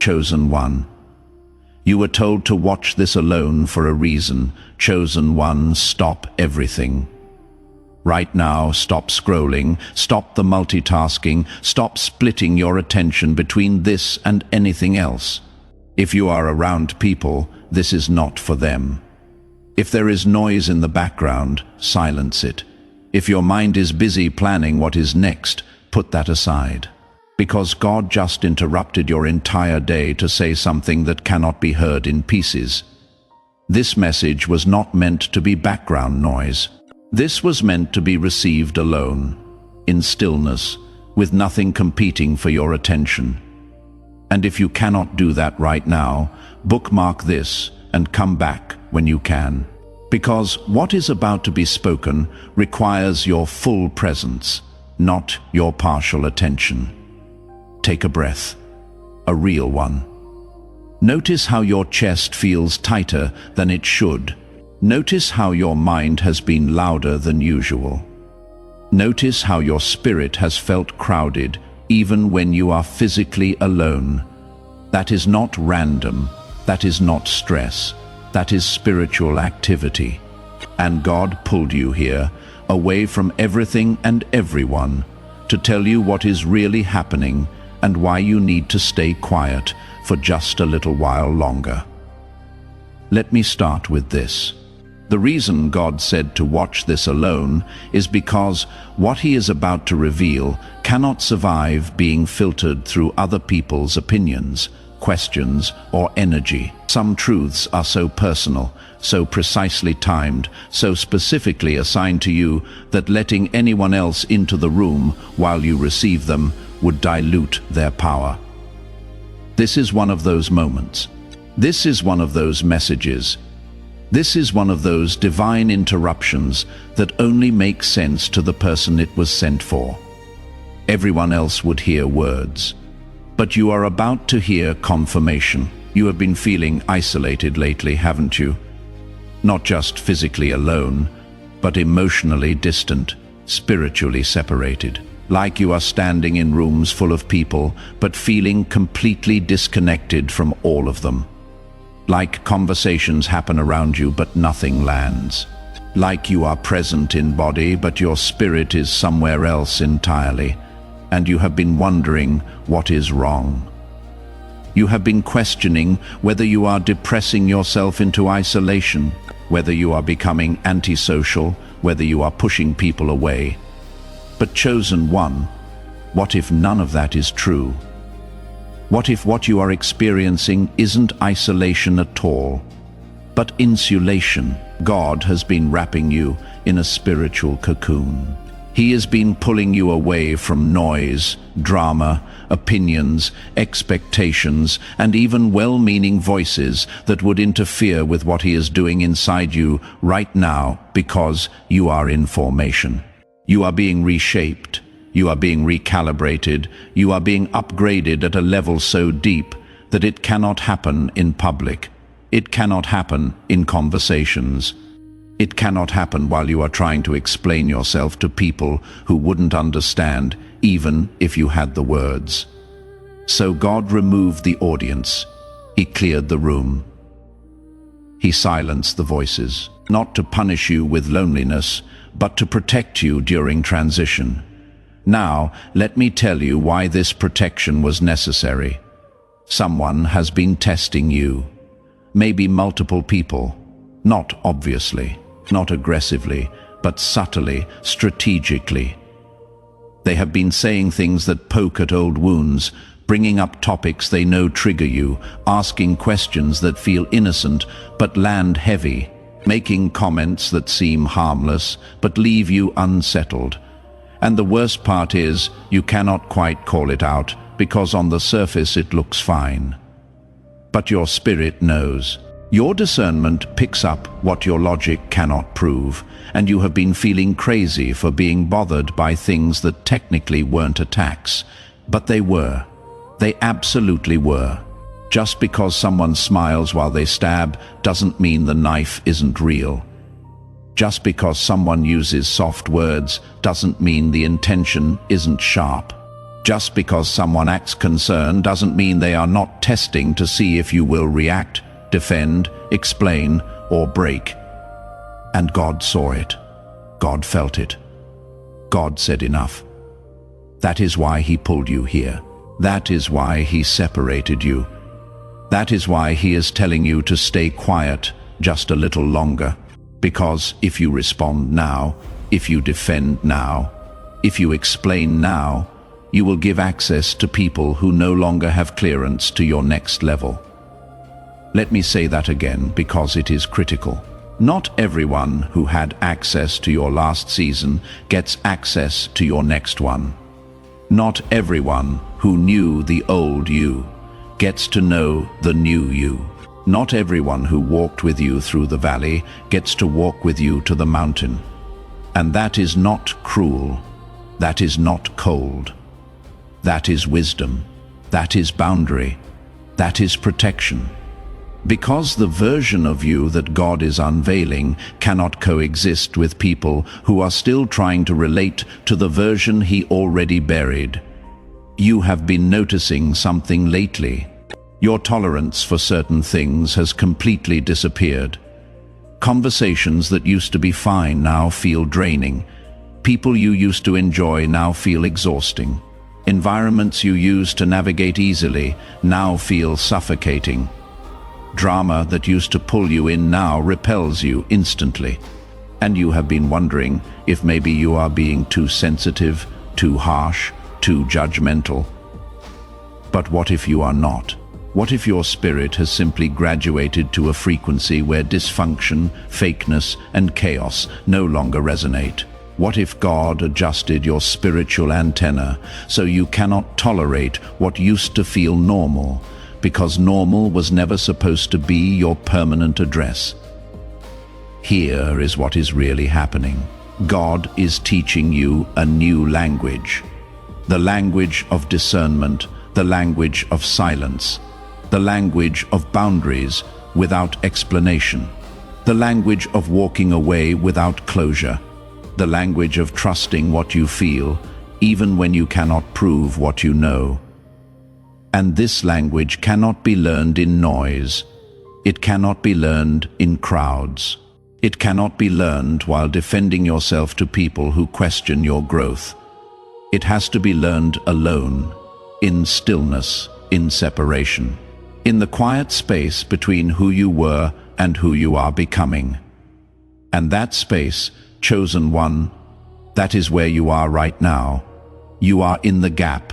Chosen one. You were told to watch this alone for a reason. Chosen one, stop everything. Right now, stop scrolling, stop the multitasking, stop splitting your attention between this and anything else. If you are around people, this is not for them. If there is noise in the background, silence it. If your mind is busy planning what is next, put that aside. Because God just interrupted your entire day to say something that cannot be heard in pieces. This message was not meant to be background noise. This was meant to be received alone, in stillness, with nothing competing for your attention. And if you cannot do that right now, bookmark this and come back when you can. Because what is about to be spoken requires your full presence, not your partial attention. Take a breath, a real one. Notice how your chest feels tighter than it should. Notice how your mind has been louder than usual. Notice how your spirit has felt crowded, even when you are physically alone. That is not random, that is not stress, that is spiritual activity. And God pulled you here, away from everything and everyone, to tell you what is really happening and why you need to stay quiet for just a little while longer. Let me start with this. The reason God said to watch this alone is because what He is about to reveal cannot survive being filtered through other people's opinions, questions, or energy. Some truths are so personal, so precisely timed, so specifically assigned to you that letting anyone else into the room while you receive them would dilute their power. This is one of those moments. This is one of those messages. This is one of those divine interruptions that only make sense to the person it was sent for. Everyone else would hear words. But you are about to hear confirmation. You have been feeling isolated lately, haven't you? Not just physically alone, but emotionally distant, spiritually separated. Like you are standing in rooms full of people, but feeling completely disconnected from all of them. Like conversations happen around you, but nothing lands. Like you are present in body, but your spirit is somewhere else entirely, and you have been wondering what is wrong. You have been questioning whether you are depressing yourself into isolation, whether you are becoming antisocial, whether you are pushing people away. But chosen one, what if none of that is true? What if what you are experiencing isn't isolation at all, but insulation? God has been wrapping you in a spiritual cocoon. He has been pulling you away from noise, drama, opinions, expectations, and even well-meaning voices that would interfere with what He is doing inside you right now, because you are in formation. You are being reshaped, you are being recalibrated, you are being upgraded at a level so deep that it cannot happen in public. It cannot happen in conversations. It cannot happen while you are trying to explain yourself to people who wouldn't understand, even if you had the words. So God removed the audience. He cleared the room. He silenced the voices, not to punish you with loneliness, but to protect you during transition. Now, let me tell you why this protection was necessary. Someone has been testing you. Maybe multiple people. Not obviously, not aggressively, but subtly, strategically. They have been saying things that poke at old wounds, bringing up topics they know trigger you, asking questions that feel innocent but land heavy, making comments that seem harmless but leave you unsettled. And the worst part is, you cannot quite call it out, because on the surface it looks fine. But your spirit knows. Your discernment picks up what your logic cannot prove, and you have been feeling crazy for being bothered by things that technically weren't attacks, but they were. They absolutely were. Just because someone smiles while they stab doesn't mean the knife isn't real. Just because someone uses soft words doesn't mean the intention isn't sharp. Just because someone acts concerned doesn't mean they are not testing to see if you will react, defend, explain, or break. And God saw it. God felt it. God said enough. That is why He pulled you here. That is why He separated you. That is why He is telling you to stay quiet just a little longer. Because if you respond now, if you defend now, if you explain now, you will give access to people who no longer have clearance to your next level. Let me say that again because it is critical. Not everyone who had access to your last season gets access to your next one. Not everyone who knew the old you gets to know the new you. Not everyone who walked with you through the valley gets to walk with you to the mountain. And that is not cruel. That is not cold. That is wisdom. That is boundary. That is protection. Because the version of you that God is unveiling cannot coexist with people who are still trying to relate to the version He already buried. You have been noticing something lately. Your tolerance for certain things has completely disappeared. Conversations that used to be fine now feel draining. People you used to enjoy now feel exhausting. Environments you used to navigate easily now feel suffocating. Drama that used to pull you in now repels you instantly. And you have been wondering if maybe you are being too sensitive, too harsh, too judgmental. But what if you are not? What if your spirit has simply graduated to a frequency where dysfunction, fakeness, and chaos no longer resonate? What if God adjusted your spiritual antenna so you cannot tolerate what used to feel normal, because normal was never supposed to be your permanent address? Here is what is really happening. God is teaching you a new language. The language of discernment, the language of silence, the language of boundaries without explanation, the language of walking away without closure, the language of trusting what you feel, even when you cannot prove what you know. And this language cannot be learned in noise. It cannot be learned in crowds. It cannot be learned while defending yourself to people who question your growth. It has to be learned alone, in stillness, in separation, in the quiet space between who you were and who you are becoming. And that space, chosen one, that is where you are right now. You are in the gap,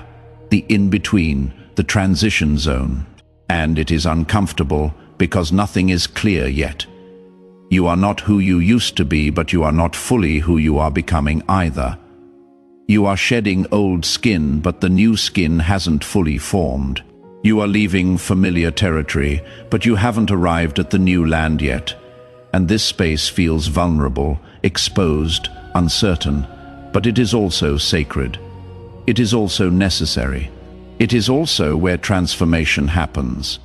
the in-between, the transition zone. And it is uncomfortable because nothing is clear yet. You are not who you used to be, but you are not fully who you are becoming either. You are shedding old skin, but the new skin hasn't fully formed. You are leaving familiar territory, but you haven't arrived at the new land yet. And this space feels vulnerable, exposed, uncertain, but it is also sacred. It is also necessary. It is also where transformation happens.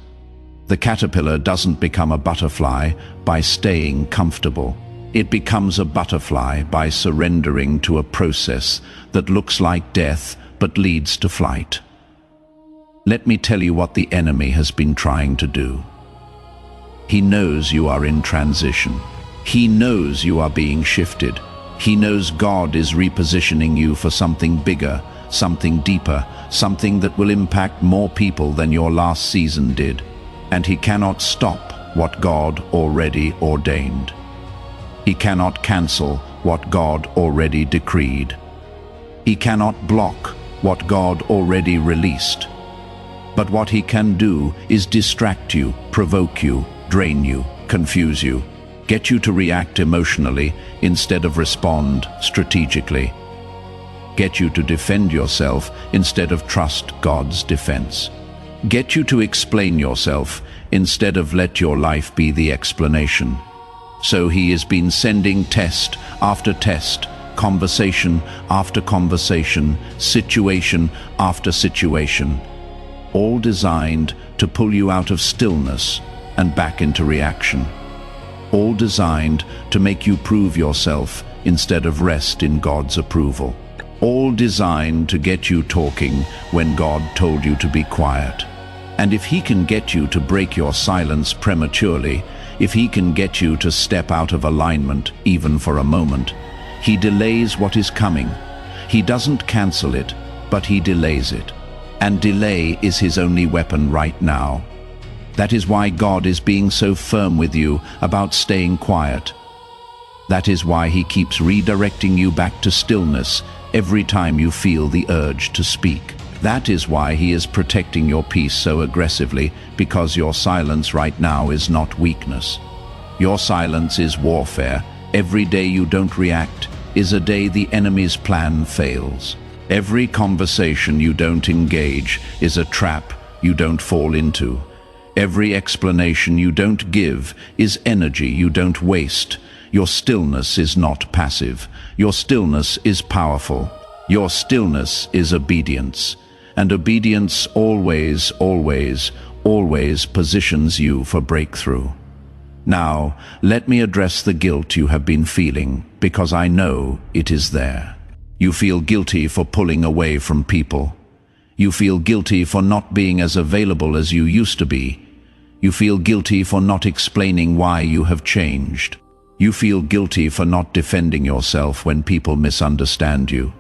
The caterpillar doesn't become a butterfly by staying comfortable. It becomes a butterfly by surrendering to a process that looks like death but leads to flight. Let me tell you what the enemy has been trying to do. He knows you are in transition. He knows you are being shifted. He knows God is repositioning you for something bigger, something deeper, something that will impact more people than your last season did. And He cannot stop what God already ordained. He cannot cancel what God already decreed. He cannot block what God already released. But what He can do is distract you, provoke you, drain you, confuse you, get you to react emotionally instead of respond strategically, get you to defend yourself instead of trust God's defense, get you to explain yourself instead of let your life be the explanation. So He has been sending test after test, conversation after conversation, situation after situation, all designed to pull you out of stillness and back into reaction. All designed to make you prove yourself instead of rest in God's approval. all designed to get you talking when God told you to be quiet. And if he can get you to break your silence prematurely, if he can get you to step out of alignment even for a moment, he delays what is coming. He doesn't cancel it, but he delays it. And delay is his only weapon right now. That is why God is being so firm with you about staying quiet. That is why he keeps redirecting you back to stillness every time you feel the urge to speak. That is why he is protecting your peace so aggressively, because your silence right now is not weakness. Your silence is warfare. Every day you don't react is a day the enemy's plan fails. Every conversation you don't engage is a trap you don't fall into. Every explanation you don't give is energy you don't waste. Your stillness is not passive. Your stillness is powerful. Your stillness is obedience. And obedience always, always, always positions you for breakthrough. Now, let me address the guilt you have been feeling, because I know it is there. You feel guilty for pulling away from people. You feel guilty for not being as available as you used to be. You feel guilty for not explaining why you have changed. You feel guilty for not defending yourself when people misunderstand you.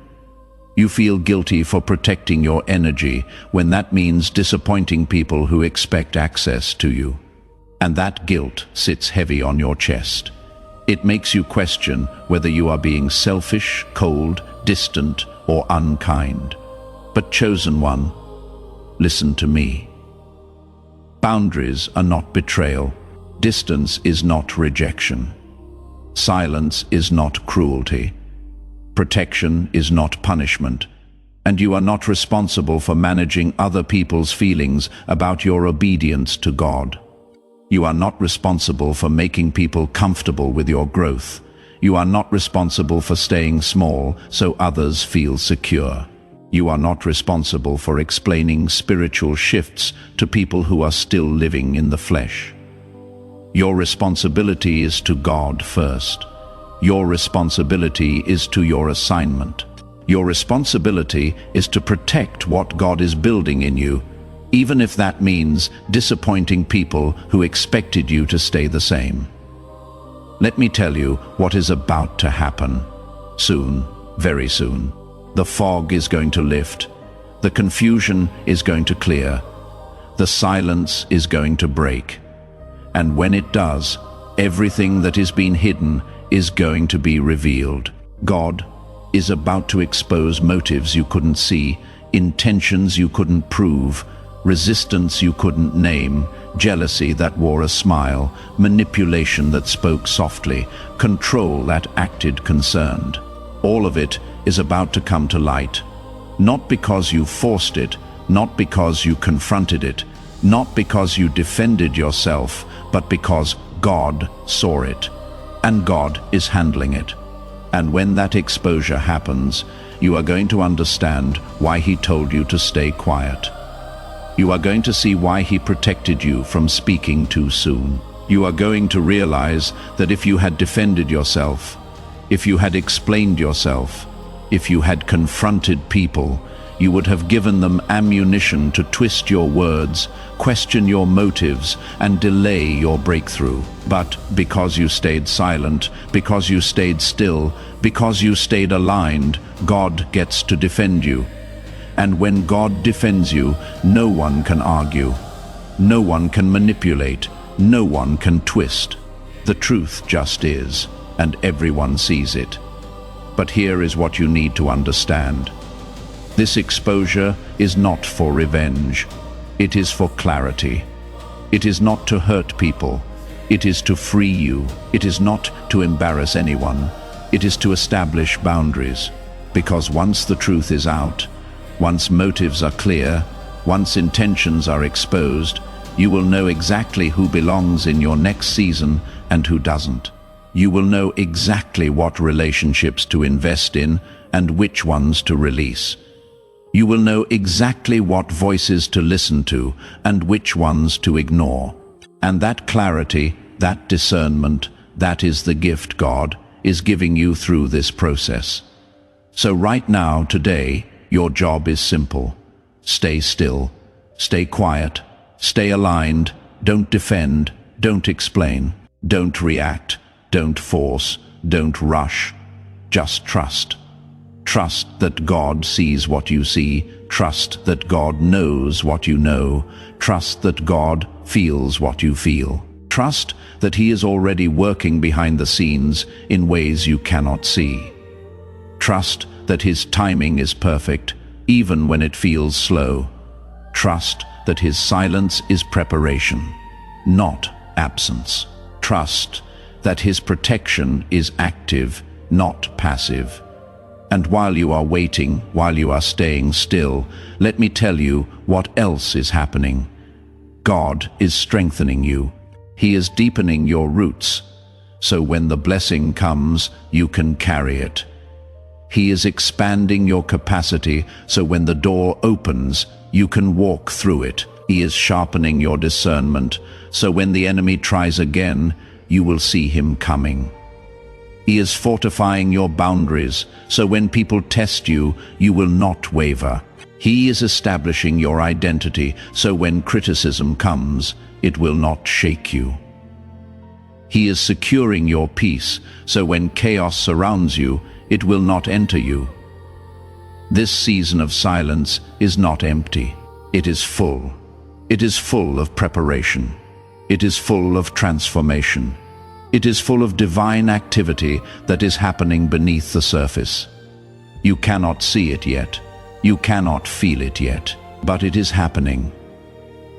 You feel guilty for protecting your energy when that means disappointing people who expect access to you. And that guilt sits heavy on your chest. It makes you question whether you are being selfish, cold, distant, or unkind. But chosen one, listen to me. Boundaries are not betrayal. Distance is not rejection. Silence is not cruelty. Protection is not punishment, and you are not responsible for managing other people's feelings about your obedience to God. You are not responsible for making people comfortable with your growth. You are not responsible for staying small so others feel secure. You are not responsible for explaining spiritual shifts to people who are still living in the flesh. Your responsibility is to God first. Your responsibility is to your assignment. Your responsibility is to protect what God is building in you, even if that means disappointing people who expected you to stay the same. Let me tell you what is about to happen. Soon, very soon, the fog is going to lift. The confusion is going to clear. The silence is going to break. And when it does, everything that has been hidden is going to be revealed. God is about to expose motives you couldn't see, intentions you couldn't prove, resistance you couldn't name, jealousy that wore a smile, manipulation that spoke softly, control that acted concerned. All of it is about to come to light. Not because you forced it, not because you confronted it, not because you defended yourself, but because God saw it. And God is handling it. And when that exposure happens, you are going to understand why he told you to stay quiet. You are going to see why he protected you from speaking too soon. You are going to realize that if you had defended yourself, if you had explained yourself, if you had confronted people, you would have given them ammunition to twist your words, question your motives, and delay your breakthrough. But because you stayed silent, because you stayed still, because you stayed aligned, God gets to defend you. And when God defends you, no one can argue. No one can manipulate. No one can twist. The truth just is, and everyone sees it. But here is what you need to understand. This exposure is not for revenge. It is for clarity. It is not to hurt people. It is to free you. It is not to embarrass anyone. It is to establish boundaries. Because once the truth is out, once motives are clear, once intentions are exposed, you will know exactly who belongs in your next season and who doesn't. You will know exactly what relationships to invest in and which ones to release. You will know exactly what voices to listen to and which ones to ignore. And that clarity, that discernment, that is the gift God is giving you through this process. So right now, today, your job is simple. Stay still, stay quiet, stay aligned, don't defend, don't explain, don't react, don't force, don't rush. Just trust. Trust that God sees what you see. Trust that God knows what you know. Trust that God feels what you feel. Trust that He is already working behind the scenes in ways you cannot see. Trust that His timing is perfect, even when it feels slow. Trust that His silence is preparation, not absence. Trust that His protection is active, not passive. And while you are waiting, while you are staying still, let me tell you what else is happening. God is strengthening you. He is deepening your roots, so when the blessing comes, you can carry it. He is expanding your capacity, so when the door opens, you can walk through it. He is sharpening your discernment, so when the enemy tries again, you will see him coming. He is fortifying your boundaries, so when people test you, you will not waver. He is establishing your identity, so when criticism comes, it will not shake you. He is securing your peace, so when chaos surrounds you, it will not enter you. This season of silence is not empty. It is full. It is full of preparation. It is full of transformation. It is full of divine activity that is happening beneath the surface. You cannot see it yet. You cannot feel it yet, but it is happening.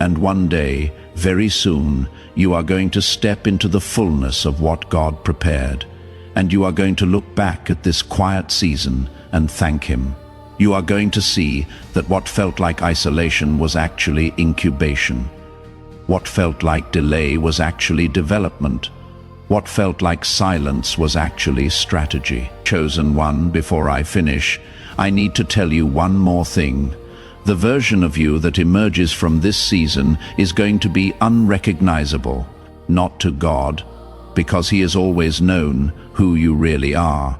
And one day, very soon, you are going to step into the fullness of what God prepared, and you are going to look back at this quiet season and thank Him. You are going to see that what felt like isolation was actually incubation. What felt like delay was actually development. What felt like silence was actually strategy. Chosen one, before I finish, I need to tell you one more thing. The version of you that emerges from this season is going to be unrecognizable, not to God, because He has always known who you really are,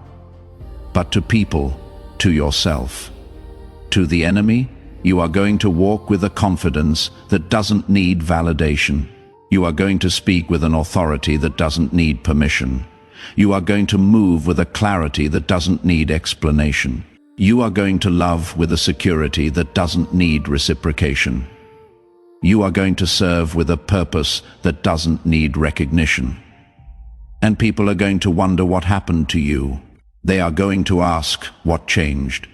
but to people, to yourself. To the enemy, you are going to walk with a confidence that doesn't need validation. You are going to speak with an authority that doesn't need permission. You are going to move with a clarity that doesn't need explanation. You are going to love with a security that doesn't need reciprocation. You are going to serve with a purpose that doesn't need recognition. And people are going to wonder what happened to you. They are going to ask what changed.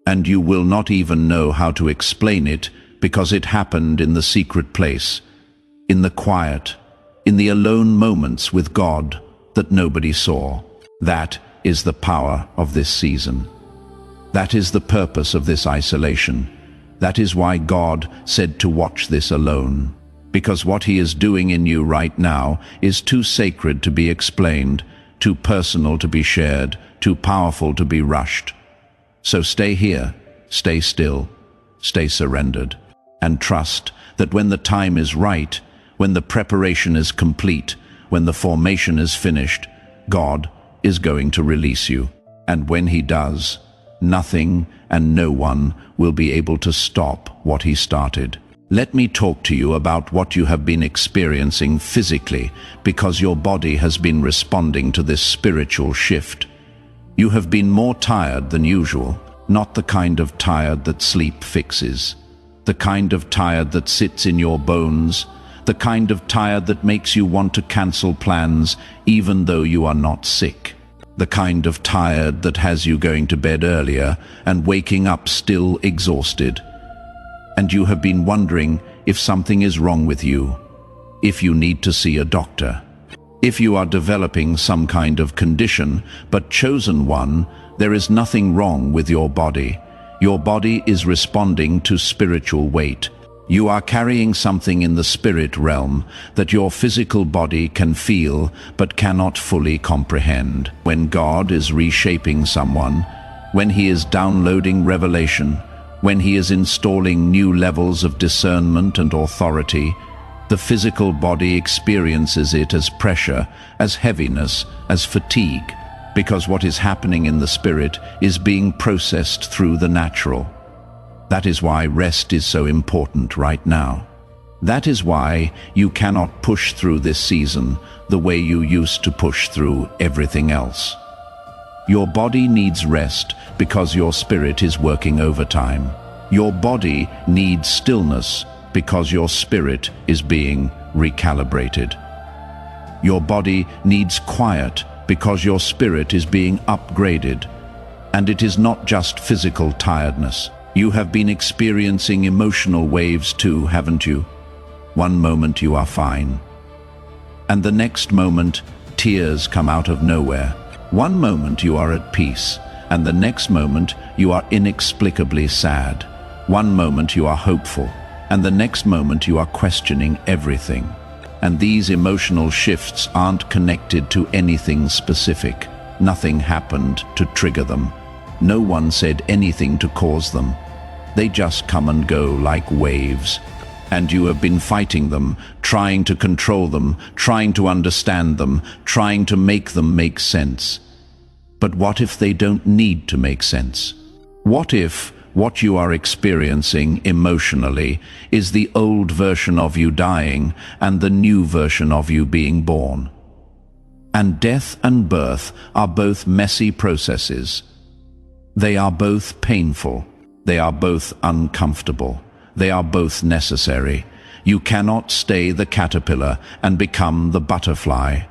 And you will not even know how to explain it because it happened in the secret place, in the quiet, in the alone moments with God that nobody saw. That is the power of this season. That is the purpose of this isolation. That is why God said to watch this alone. Because what He is doing in you right now is too sacred to be explained, too personal to be shared, too powerful to be rushed. So stay here, stay still, stay surrendered, and trust that when the time is right, when the preparation is complete, when the formation is finished, God is going to release you. And when He does, nothing and no one will be able to stop what He started. Let me talk to you about what you have been experiencing physically, because your body has been responding to this spiritual shift. You have been more tired than usual, not the kind of tired that sleep fixes, the kind of tired that sits in your bones, the kind of tired that makes you want to cancel plans even though you are not sick. The kind of tired that has you going to bed earlier and waking up still exhausted. And you have been wondering if something is wrong with you, if you need to see a doctor, if you are developing some kind of condition, but chosen one, there is nothing wrong with your body. Your body is responding to spiritual weight. You are carrying something in the spirit realm that your physical body can feel but cannot fully comprehend. When God is reshaping someone, when He is downloading revelation, when He is installing new levels of discernment and authority, the physical body experiences it as pressure, as heaviness, as fatigue. because what is happening in the spirit is being processed through the natural. That is why rest is so important right now. That is why you cannot push through this season the way you used to push through everything else. Your body needs rest because your spirit is working overtime. Your body needs stillness because your spirit is being recalibrated. Your body needs quiet because your spirit is being upgraded. And it is not just physical tiredness. You have been experiencing emotional waves too, haven't you? One moment you are fine, and the next moment tears come out of nowhere. One moment you are at peace, and the next moment you are inexplicably sad. One moment you are hopeful, and the next moment you are questioning everything. And these emotional shifts aren't connected to anything specific. Nothing happened to trigger them. No one said anything to cause them. They just come and go like waves. And you have been fighting them, trying to control them, trying to understand them, trying to make them make sense. But what if they don't need to make sense? What if what you are experiencing emotionally is the old version of you dying and the new version of you being born? And death and birth are both messy processes. They are both painful. They are both uncomfortable. They are both necessary. You cannot stay the caterpillar and become the butterfly.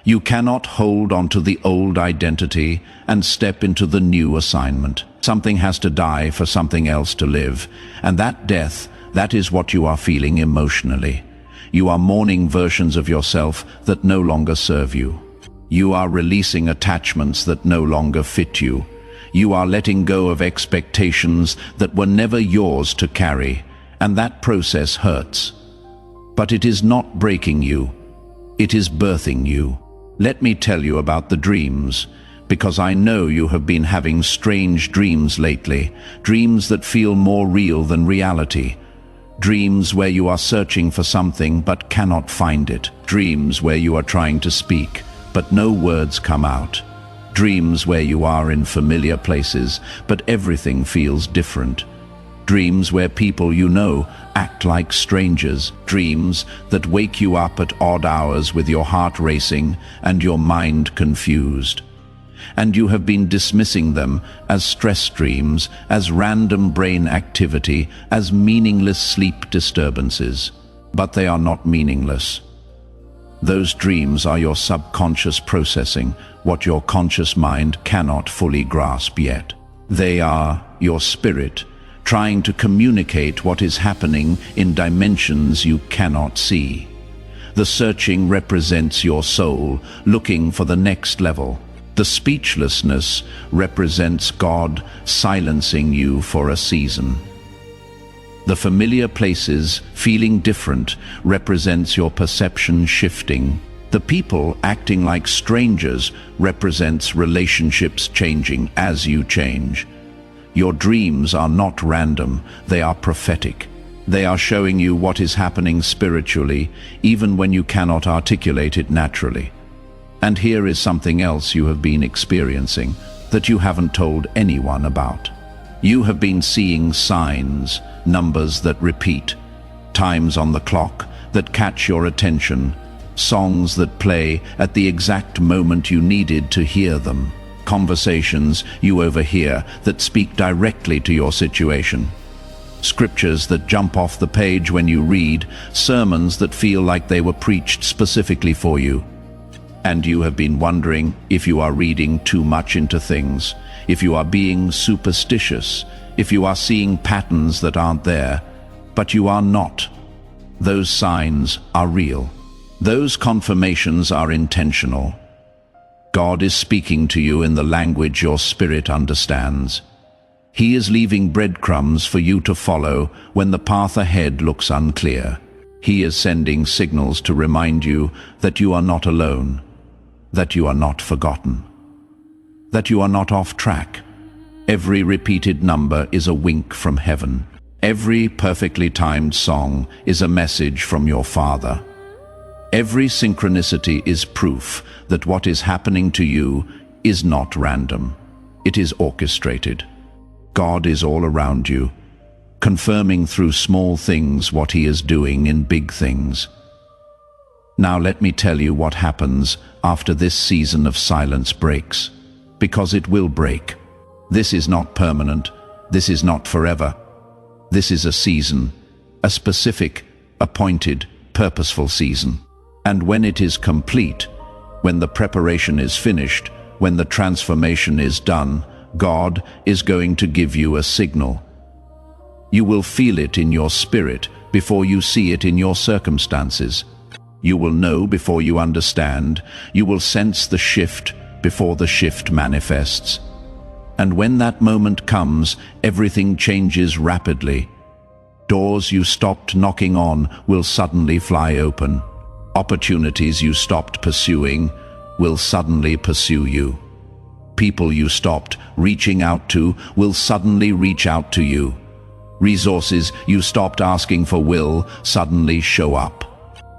You cannot hold onto the old identity and step into the new assignment. Something has to die for something else to live, and that death, that is what you are feeling emotionally. You are mourning versions of yourself that no longer serve you. You are releasing attachments that no longer fit you. You are letting go of expectations that were never yours to carry, and that process hurts. But it is not breaking you. It is birthing you. Let me tell you about the dreams, because I know you have been having strange dreams lately, dreams that feel more real than reality. Dreams where you are searching for something but cannot find it. Dreams where you are trying to speak, but no words come out. Dreams where you are in familiar places, but everything feels different. Dreams where people you know act like strangers. Dreams that wake you up at odd hours with your heart racing and your mind confused. And you have been dismissing them as stress dreams, as random brain activity, as meaningless sleep disturbances. But they are not meaningless. Those dreams are your subconscious processing what your conscious mind cannot fully grasp yet. They are your spirit trying to communicate what is happening in dimensions you cannot see. The searching represents your soul looking for the next level. The speechlessness represents God silencing you for a season. The familiar places feeling different represents your perception shifting. The people acting like strangers represents relationships changing as you change. Your dreams are not random, they are prophetic. They are showing you what is happening spiritually, even when you cannot articulate it naturally. And here is something else you have been experiencing that you haven't told anyone about. You have been seeing signs, numbers that repeat, times on the clock that catch your attention, songs that play at the exact moment you needed to hear them, conversations you overhear that speak directly to your situation, scriptures that jump off the page when you read, sermons that feel like they were preached specifically for you. And you have been wondering if you are reading too much into things, if you are being superstitious, if you are seeing patterns that aren't there. But you are not. Those signs are real. Those confirmations are intentional. God is speaking to you in the language your spirit understands. He is leaving breadcrumbs for you to follow when the path ahead looks unclear. He is sending signals to remind you that you are not alone, that you are not forgotten, that you are not off track. Every repeated number is a wink from heaven. Every perfectly timed song is a message from your Father. Every synchronicity is proof that what is happening to you is not random. It is orchestrated. God is all around you, confirming through small things what He is doing in big things. Now let me tell you what happens after this season of silence breaks, because it will break. This is not permanent. This is not forever. This is a season, a specific, appointed, purposeful season. And when it is complete, when the preparation is finished, when the transformation is done, God is going to give you a signal. You will feel it in your spirit before you see it in your circumstances. You will know before you understand. You will sense the shift before the shift manifests. And when that moment comes, everything changes rapidly. Doors you stopped knocking on will suddenly fly open. Opportunities you stopped pursuing will suddenly pursue you. People you stopped reaching out to will suddenly reach out to you. Resources you stopped asking for will suddenly show up.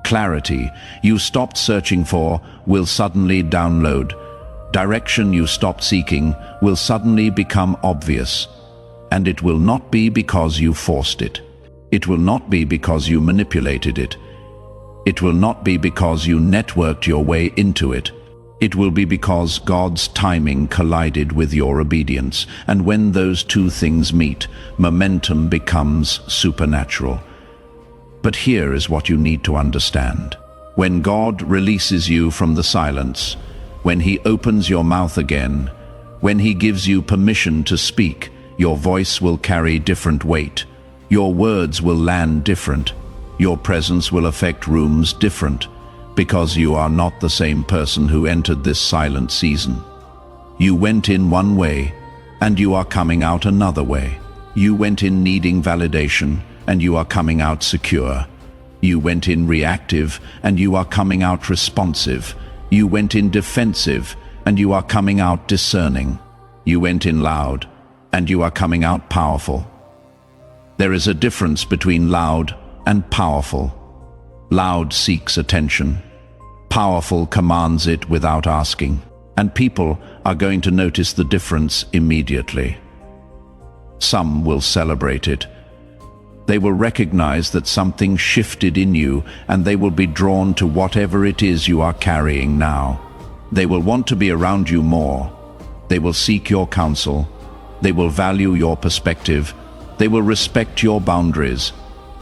Clarity you stopped searching for will suddenly download. Direction you stopped seeking will suddenly become obvious. And it will not be because you forced it. It will not be because you manipulated it. It will not be because you networked your way into it. It will be because God's timing collided with your obedience. And when those two things meet, momentum becomes supernatural. But here is what you need to understand. When God releases you from the silence, when He opens your mouth again, when He gives you permission to speak, your voice will carry different weight. Your words will land different. Your presence will affect rooms different, because you are not the same person who entered this silent season. You went in one way, and you are coming out another way. You went in needing validation, and you are coming out secure. You went in reactive, and you are coming out responsive. You went in defensive, and you are coming out discerning. You went in loud, and you are coming out powerful. There is a difference between loud and powerful. Loud seeks attention. Powerful commands it without asking. And people are going to notice the difference immediately. Some will celebrate it. They will recognize that something shifted in you, and they will be drawn to whatever it is you are carrying now. They will want to be around you more. They will seek your counsel. They will value your perspective. They will respect your boundaries.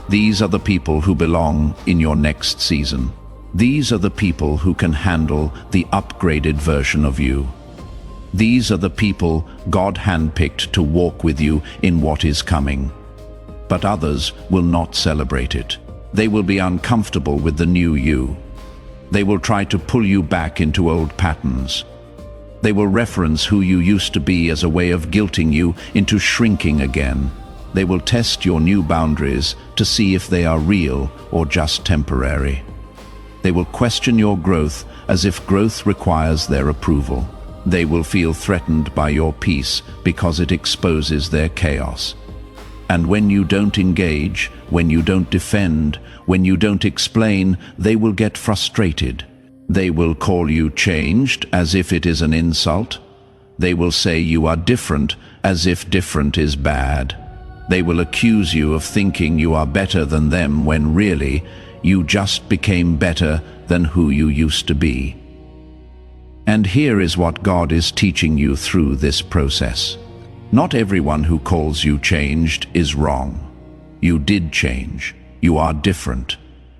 These are the people who belong in your next season. These are the people who can handle the upgraded version of you. These are the people God handpicked to walk with you in what is coming. But others will not celebrate it. They will be uncomfortable with the new you. They will try to pull you back into old patterns. They will reference who you used to be as a way of guilting you into shrinking again. They will test your new boundaries to see if they are real or just temporary. They will question your growth as if growth requires their approval. They will feel threatened by your peace because it exposes their chaos. And when you don't engage, when you don't defend, when you don't explain, they will get frustrated. They will call you changed as if it is an insult. They will say you are different as if different is bad. They will accuse you of thinking you are better than them when really you just became better than who you used to be. And here is what God is teaching you through this process. Not everyone who calls you changed is wrong. You did change. You are different.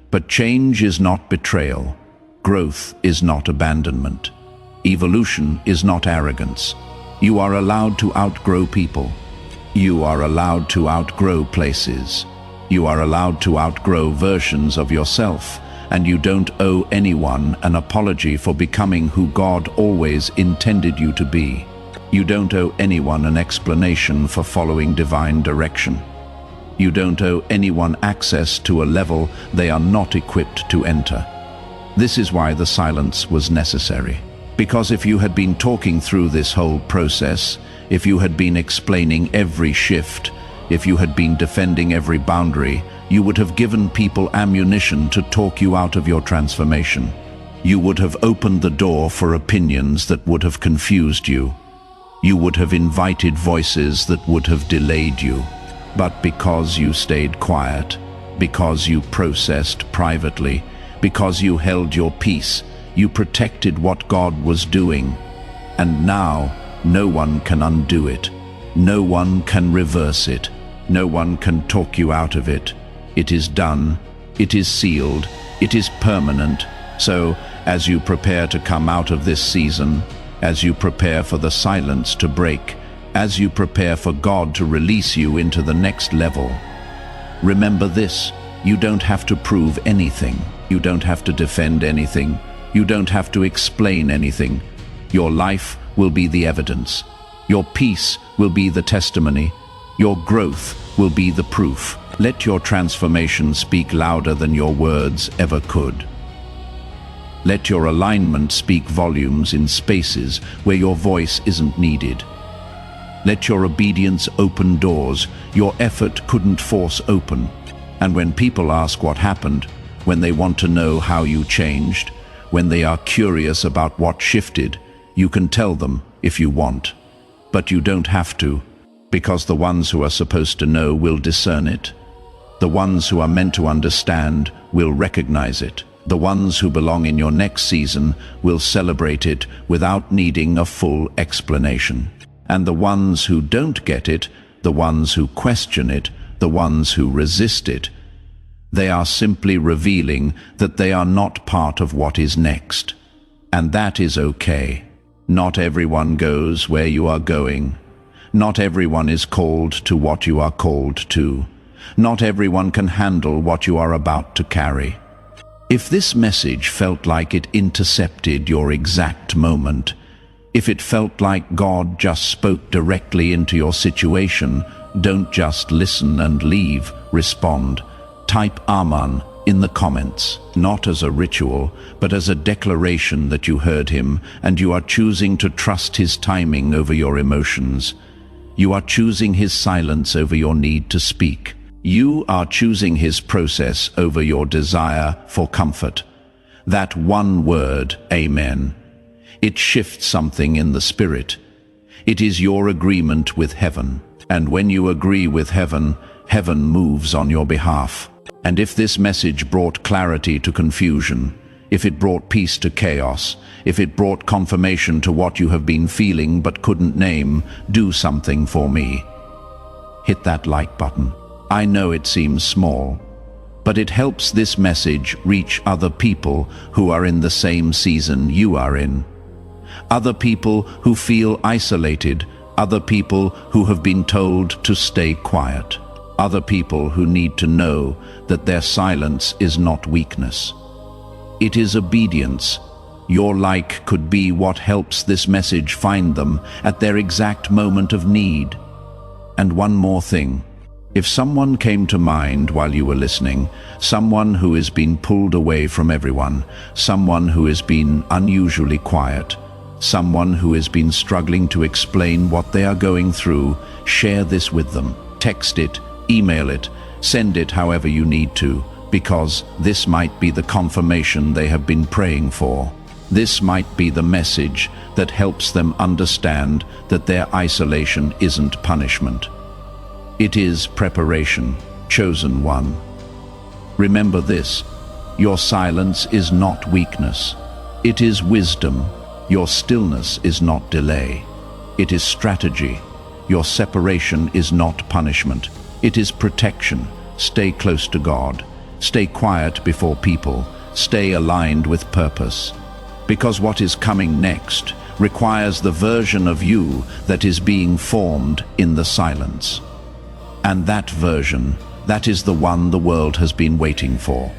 But change is not betrayal. Growth is not abandonment. Evolution is not arrogance. You are allowed to outgrow people. You are allowed to outgrow places. You are allowed to outgrow versions of yourself, and you don't owe anyone an apology for becoming who God always intended you to be. You don't owe anyone an explanation for following divine direction. You don't owe anyone access to a level they are not equipped to enter. This is why the silence was necessary. Because if you had been talking through this whole process, if you had been explaining every shift, if you had been defending every boundary, you would have given people ammunition to talk you out of your transformation. You would have opened the door for opinions that would have confused you. You would have invited voices that would have delayed you. But because you stayed quiet, because you processed privately, because you held your peace, you protected what God was doing. And now, no one can undo it. No one can reverse it. No one can talk you out of it. It is done. It is sealed. It is permanent. So, as you prepare to come out of this season, as you prepare for the silence to break, as you prepare for God to release you into the next level, remember this: you don't have to prove anything. You don't have to defend anything. You don't have to explain anything. Your life will be the evidence. Your peace will be the testimony. Your growth will be the proof. Let your transformation speak louder than your words ever could. Let your alignment speak volumes in spaces where your voice isn't needed. Let your obedience open doors your effort couldn't force open. And when people ask what happened, when they want to know how you changed, when they are curious about what shifted, you can tell them if you want. But you don't have to, because the ones who are supposed to know will discern it. The ones who are meant to understand will recognize it. The ones who belong in your next season will celebrate it without needing a full explanation. And the ones who don't get it, the ones who question it, the ones who resist it, they are simply revealing that they are not part of what is next. And that is okay. Not everyone goes where you are going. Not everyone is called to what you are called to. Not everyone can handle what you are about to carry. If this message felt like it intercepted your exact moment, if it felt like God just spoke directly into your situation, don't just listen and leave, respond. Type Amen in the comments, not as a ritual, but as a declaration that you heard him and you are choosing to trust his timing over your emotions. You are choosing his silence over your need to speak. You are choosing his process over your desire for comfort. That one word, Amen, it shifts something in the spirit. It is your agreement with heaven. And when you agree with heaven, heaven moves on your behalf. And if this message brought clarity to confusion, if it brought peace to chaos, if it brought confirmation to what you have been feeling but couldn't name, do something for me. Hit that like button. I know it seems small, but it helps this message reach other people who are in the same season you are in. Other people who feel isolated, other people who have been told to stay quiet, other people who need to know that their silence is not weakness. It is obedience. Your like could be what helps this message find them at their exact moment of need. And one more thing. If someone came to mind while you were listening, someone who has been pulled away from everyone, someone who has been unusually quiet, someone who has been struggling to explain what they are going through, share this with them. Text it, email it, send it however you need to, because this might be the confirmation they have been praying for. This might be the message that helps them understand that their isolation isn't punishment. It is preparation, chosen one. Remember this: your silence is not weakness. It is wisdom. Your stillness is not delay. It is strategy. Your separation is not punishment. It is protection. Stay close to God. Stay quiet before people. Stay aligned with purpose. Because what is coming next requires the version of you that is being formed in the silence. And that version, that is the one the world has been waiting for.